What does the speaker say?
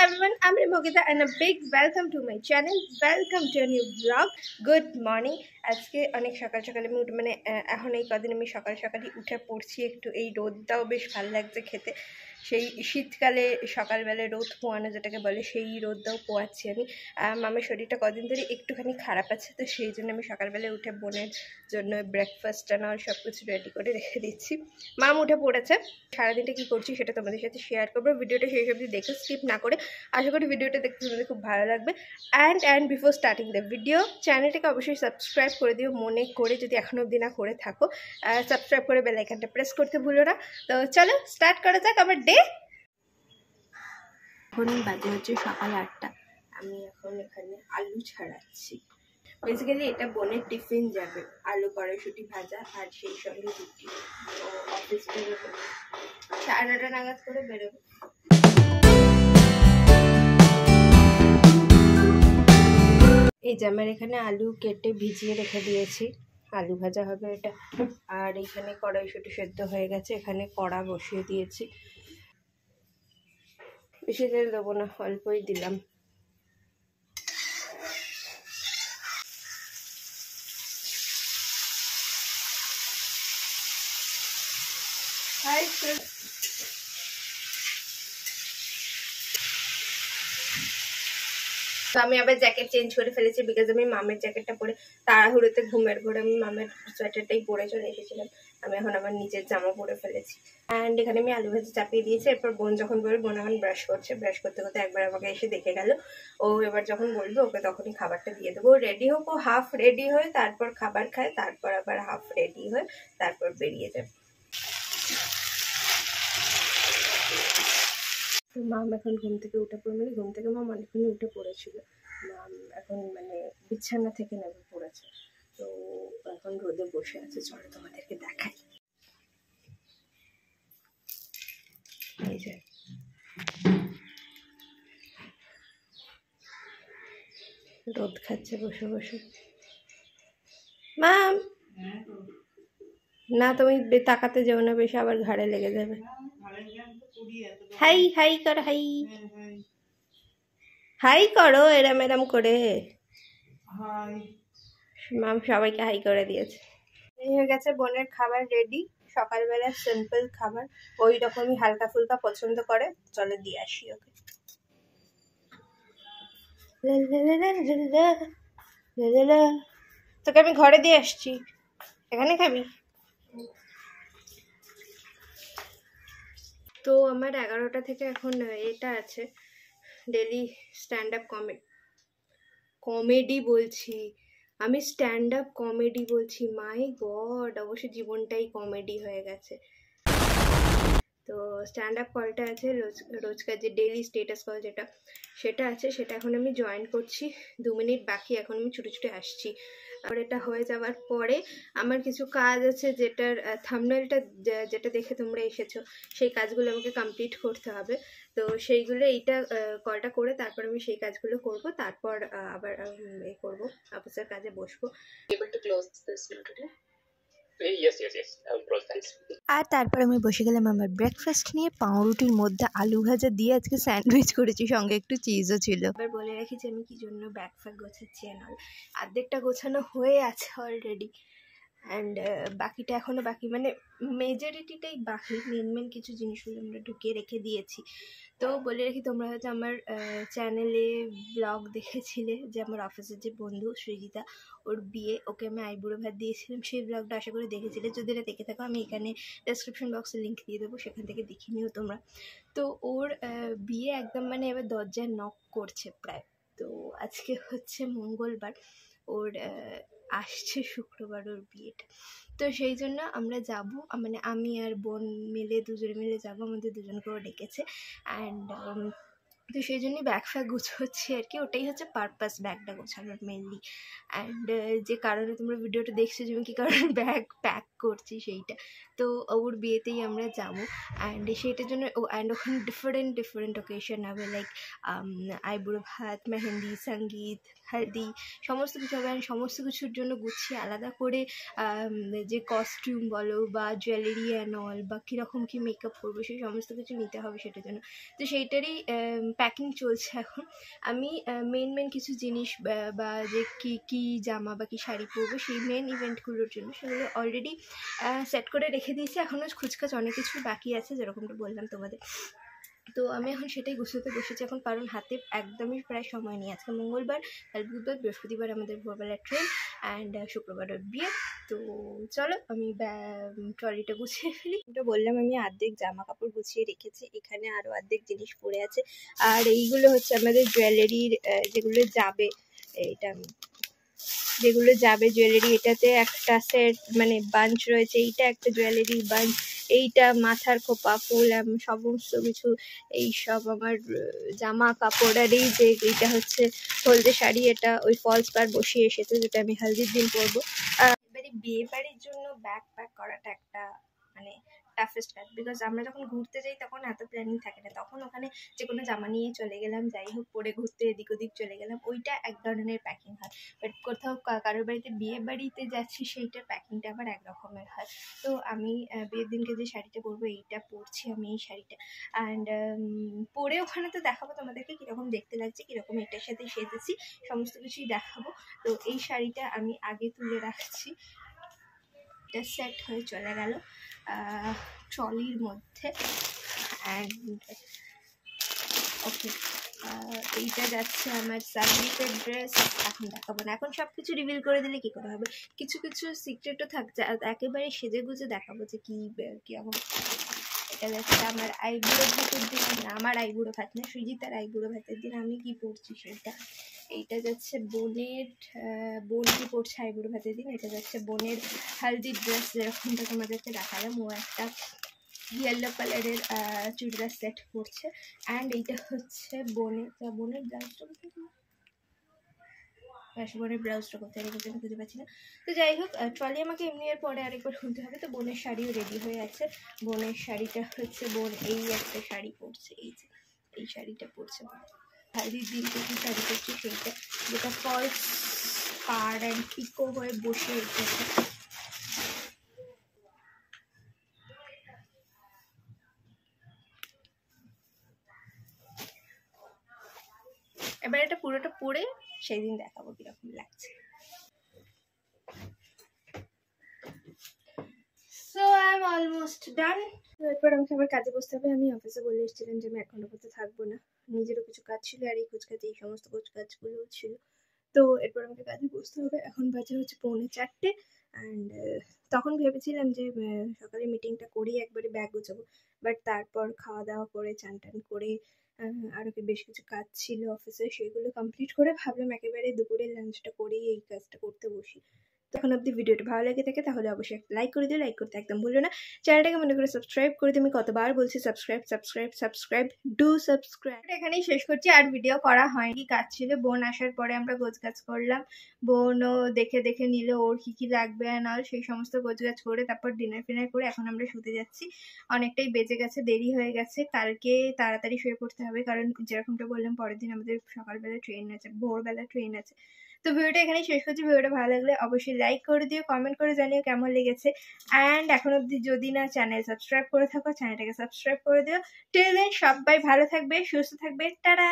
everyone, I'm Remogita and a big welcome to my channel. Welcome to a new vlog. Good morning. আজকে অনেক সকাল সকালে আমি মানে এখন এই কদিন আমি সকাল সকালই উঠে পড়ছি একটু এই রোদটাও বেশ ভালো লাগছে খেতে সেই শীতকালে সকালবেলা রোদ পোয়ানো যেটাকে বলে সেই রোদটাও পোয়াচ্ছি আমি মামের শরীরটা কদিন ধরে একটুখানি খারাপ আছে তো সেই জন্য আমি সকালবেলায় উঠে বোনের জন্য ব্রেকফাস্ট আর সব কিছু রেডি করে রেখে দিচ্ছি মাম উঠে পড়েছে সারাদিনটা কী করছি সেটা তোমাদের সাথে শেয়ার করবো ভিডিওটা সেই সব দেখে স্কিপ না করে আশা করি ভিডিওটা দেখতে তোমাদের খুব ভালো লাগবে and before starting the video চ্যানেলটাকে অবশ্যই সাবস্ক্রাইব করে দিও মনে করে যদি এখনও অবধি না করে থাকো সাবস্ক্রাইব করে বেল আইকনটা প্রেস করতে ভুলো না তো চলো স্টার্ট করা যাক আমার ডে এখন বাজে হচ্ছে সকাল 8টা আমি এখন এখানে আলু ছাড়াচ্ছি বেসিক্যালি এটা বোনের টিফিন যাবে আলু কড়াইশুঁটি ভাজা আর সেই সঙ্গে রুটি ও অফিস বেরোবে 9:30 নাগাদ করে বেরোবে এই যে আমার এখানে আলু কেটে ভিজিয়ে রেখে দিয়েছি আলু ভাজা হবে এটা আর এখানে কড়াইশুঁটি সেদ্ধ হয়ে গেছে এখানে কড়া বসিয়ে দিয়েছি বেশি তেল দেবো না অল্পই দিলাম তো আমি আবার জ্যাকেট চেঞ্জ করে ফেলেছি বিকজ আমি মামের জ্যাকেটটা পরে তাড়াহুড়োতে ঘুমের ঘরে আমি মামের সোয়েটারটাই পরে চলে এসেছিলাম আমি এখন আমার নিজের জামা পরে ফেলেছি অ্যান্ড এখানে আমি আলু ভাজি চাপিয়ে দিয়েছি এরপর বোন যখন বলবে বোন এখন ব্রাশ করছে ব্রাশ করতে করতে একবার আমাকে এসে দেখে গেল ও এবার যখন বলবে ওকে তখনই খাবারটা দিয়ে দেবো রেডি হোক ও হাফ রেডি হয়ে তারপর খাবার খায় তারপর আবার হাফ রেডি হয়ে তারপর বেরিয়ে যাবে তো মাম এখন ঘুম থেকে উঠে পড়ে মানে ঘুম থেকে মাম অনেকক্ষণই উঠে পড়েছিল মাম এখন মানে বিছানা থেকে নেমে পড়েছে তো এখন রোদে বসে আছে চলো তোমাদেরকে দেখাই এই যে রোদ খাচ্ছে বসে বসে মাম না তুমি তাকাতে যাও না বেশি আবার ঘাড়ে লেগে যাবে হাই হাই কর হাই হাই করো এরম এরম করে মাম সবাইকে হাই করে দিয়েছে এই হয়ে গেছে বোনের খাবার রেডি সকালবেলা সিম্পল খাবার ওই রকমই হালকা ফুলকা পছন্দ করে চলে দিয়ে আসি ওকে তোকে আমি ঘরে দিয়ে আসছি এখানে খাবি তো আমার 11টা থেকে এখন এটা আছে ডেলি স্ট্যান্ড আপ কমেডি বলছি আমি স্ট্যান্ড আপ কমেডি বলছি মাই গড অবশ্য জীবনটাই কমেডি হয়ে গেছে তো স্ট্যান্ড আপ কলটা আছে রোজকার যে ডেলি স্টেটাস কল যেটা সেটা আছে সেটা এখন আমি জয়েন করছি 2 মিনিট বাকি এখন আমি ছুটে ছুটে আসছি আর এটা হয়ে যাওয়ার পরে আমার কিছু কাজ আছে যেটার থাম্বনেলটা যেটা দেখে তোমরা এসেছো সেই কাজগুলো আমাকে কমপ্লিট করতে হবে তো সেইগুলো এইটা কলটা করে তারপর আমি সেই কাজগুলো করব তারপর আবার এ করব অফিসের কাজে বসবো আর তারপর আমি বসে গেলাম আমার ব্রেকফাস্ট নিয়ে পাউরুটির মধ্যে আলু ভাজা দিয়ে আজকে স্যান্ডউইচ করেছি সঙ্গে একটু চিজও ছিল এবার বলে রাখি যে আমি কি জন্য ব্যাগ ফ্যাগ গোছাচ্ছি অর্ধেকটা গোছানো হয়ে আছে অলরেডি অ্যান্ড বাকিটা এখনও বাকি মানে মেজরিটিটাই বাকি মেন কিছু জিনিসগুলো আমরা ঢুকিয়ে রেখে দিয়েছি তো বলে রাখি তোমরা হয়তো আমার চ্যানেলে ব্লগ দেখেছিলে যে আমার অফিসের যে বন্ধু সৃজিতা ওর বিয়ে ওকে আমি আইবুড়ো ভাত দিয়েছিলাম সেই ব্লগটা আশা করে দেখেছিলে যদি এটা দেখে থাকো আমি এখানে ডেসক্রিপশন বক্সে লিঙ্ক দিয়ে দেবো সেখান থেকে দেখে নিও তোমরা তো ওর বিয়ে একদম মানে এবার দরজায় নক করছে প্রায় তো আজকে হচ্ছে মঙ্গলবার ওর আসছে শুক্রবার ওর বিয়েটা তো সেই জন্য আমরা যাব মানে আমি আর বোন মিলে দুজনে মিলে যাবো আমাদের দুজনকেও ডেকেছে অ্যান্ড তো সেই জন্যই ব্যাগ ফ্যাগ গুছোচ্ছি আর কি ওটাই হচ্ছে পারপাস ব্যাগটা গোছানোর মেনলি অ্যান্ড যে কারণে তোমরা ভিডিওটা দেখছো যে আমি কী কারণে ব্যাগ প্যাক করছি সেইটা তো ওর বিয়েতেই আমরা যাবো অ্যান্ড সেইটার জন্য অ্যান্ড ওখানে ডিফারেন্ট অকেশন হবে লাইক আইবুড়ো ভাত মেহেন্দি সঙ্গীত হালদি সমস্ত কিছু হবে। সমস্ত কিছুর জন্য গুছিয়ে আলাদা করে যে কস্টিউম বলো বা জুয়েলারি অ্যান্ড অল বা কীরকম কী মেকআপ করবো সেই সমস্ত কিছু নিতে হবে সেটার জন্য। তো সেইটারই প্যাকিং চলছে এখন। আমি মেন কিছু জিনিস বা যে কী জামা বা কী শাড়ি পরবো সেই মেন ইভেন্টগুলোর জন্য সেগুলো অলরেডি সেট করে রেখে দিয়েছি। এখনও খুচখাচ অনেক কিছু বাকি আছে যেরকমটা বললাম তোমাদের। তো আমি এখন সেটাই গুছোতে বসেছি এখন, কারণ হাতে একদমই প্রায় সময় নেই। আজকে মঙ্গলবার, কাল বুধবার, বৃহস্পতিবার আমাদের ভোরবেলা ট্রেন অ্যান্ড শুক্রবারের বিয়ে। তো চলো আমি ট্রলিটা গুছিয়ে ফেলি। এটা বললাম আমি অর্ধেক জামা কাপড় গুছিয়ে রেখেছি, এখানে আরও অর্ধেক জিনিস পড়ে আছে। আর এইগুলো হচ্ছে আমাদের জুয়েলারির যেগুলো যাবে, এটা যেগুলো যাবে জুয়েলারি, এটাতে একটা সেট মানে বাঞ্চ রয়েছে, এইটা একটা জুয়েলারি বাঞ্চ, এইটা মাথার খোপা ফুল সমস্ত কিছু এইসব আমার জামা কাপড়। আর এই যে এইটা হচ্ছে হলদে শাড়ি, এটা ওই ফলস পার বসিয়ে এসেছে যেটা আমি হলদির দিন পরবো। এবারে বিয়ে বাড়ির জন্য ব্যাগ প্যাক করাটা একটা মানে টাফেস্ট কাজ, বিকজ আমরা যখন ঘুরতে যাই তখন এত প্ল্যানিং থাকে না, তখন ওখানে যে কোনো জামা নিয়ে চলে গেলাম, যাই হোক পরে ঘুরতে এদিক ওদিক চলে গেলাম, ওইটা এক ধরনের প্যাকিং হয়। বাট কোথাও কারোর বাড়িতে বিয়ে বাড়িতে যাচ্ছি সেইটার প্যাকিংটা আবার এক রকমের হয়। তো আমি বিয়ের দিনকে যে শাড়িটা পরবো এইটা পরছি আমি, এই শাড়িটা। অ্যান্ড পরে ওখানে তো দেখাবো তোমাদেরকে কীরকম দেখতে লাগছে, কীরকম এটার সাথে সেজেছি, সমস্ত কিছুই দেখাবো। তো এই শাড়িটা আমি আগে তুলে রাখছি, এটা সেট হয়ে চলে গেল ট্রলির মধ্যে। অ্যান্ড ওকে, এইটা যাচ্ছে আমার সার্ভিসের ড্রেস, এখন দেখাবো না, এখন সব কিছু রিভিল করে দিলে কী করে হবে, কিছু কিছু সিক্রেটও থাকছে, একেবারে সেজে গুজে দেখাবো যে কীরকম। এটা যাচ্ছে আমার আইবুড়ো ভাতের দিন, আমার আইবুড়ো ভাত না, সৃজিতার আইবুড়ো ভাতের দিন আমি কি পরছি সেটা। এইটা যাচ্ছে বোনের, বোন কি পরছে আইবুড়ো ভাতের দিন। এটা যাচ্ছে বোনের হালদি ড্রেস, যেরকমটা তোমাদেরকে দেখালাম, ও একটা ইয়েলো কালারের চুড়িদার সেট পরছে। অ্যান্ড এইটা হচ্ছে বোনের ব্লাউজটা বোনের ব্লাউজটা কোথায় রেখেছে আমি খুঁজে পাচ্ছি না। তো যাই হোক, ট্রলি আমাকে এমনি এর পরে আরেকবার খুলতে হবে। তো বোনের শাড়িও রেডি হয়ে আছে। বোনের শাড়িটা হচ্ছে বোন এই একটা শাড়ি পরছে, এই যে এই শাড়িটা পরছে হালদির দিনকে কি শাড়ি পরছে সেইটা, যেটা ফলস পাড় অ্যান্ড পিকো হয়ে বসে উঠেছে। এবার এটা পুরোটা পরে সেই দিন দেখাবো কিরকম লাগছে। So I am almost done. এরপর আমাকে আবার কাজে বসতে হবে। আমি অফিসে বলে এসেছিলাম যে আমি এক ঘন্টা পর্যন্ত থাকবো না, নিজেরও কিছু কাজ ছিল আর এই কুচকাতে এই সমস্ত কাজগুলোও ছিল। তো এরপর আমাকে কাজে বসতে হবে। এখন বাজে হচ্ছে 3:45। অ্যান্ড তখন ভেবেছিলাম যে সকালে মিটিংটা করেই একবারে ব্যাগ গোছাবো, বাট তারপর খাওয়া দাওয়া করে চান টান করে আরও বেশ কিছু কাজ ছিল অফিসে, সেগুলো কমপ্লিট করে ভাবলাম একেবারে দুপুরের লাঞ্চটা করেই এই কাজটা করতে বসি। তখন অব্দি ভিডিওটা ভালো লেগে থাকে তাহলে অবশ্যই একটা লাইক করে দিও, লাইক করতে একদম ভুলো না। চ্যানেলটাকে মনে করে সাবস্ক্রাইব করে দিও, আমি কতবার বলছি সাবস্ক্রাইব ডু সাবস্ক্রাইব। এখানেই শেষ করছি, আর ভিডিও করা হয়নি, কাজ ছিল। বোন আসার পরে আমরা গোছগাছ করলাম, বোনও দেখে নিল ওর কী লাগবে না সেই সমস্ত গোছগাছ করে তারপর ডিনার ফিনার করে এখন আমরা শুতে যাচ্ছি। অনেকটাই বেজে গেছে, দেরি হয়ে গেছে, কালকে তাড়াতাড়ি শুয়ে পড়তে হবে, কারণ যেরকমটা বললাম পরের দিন আমাদের সকালবেলা ট্রেন আছে, ভোরবেলা ট্রেন আছে। তো ভিডিওটা এখানেই শেষ করছি। ভিডিওটা ভালো লাগলে অবশ্যই লাইক করে দিও, কমেন্ট করে জানিও কেমন লেগেছে। অ্যান্ড এখন অবধি যদি না চ্যানেল সাবস্ক্রাইব করে থাকো চ্যানেলটাকে সাবস্ক্রাইব করে দিও। টিল দেন সবাই ভালো থাকবে, সুস্থ থাকবে, টাটা।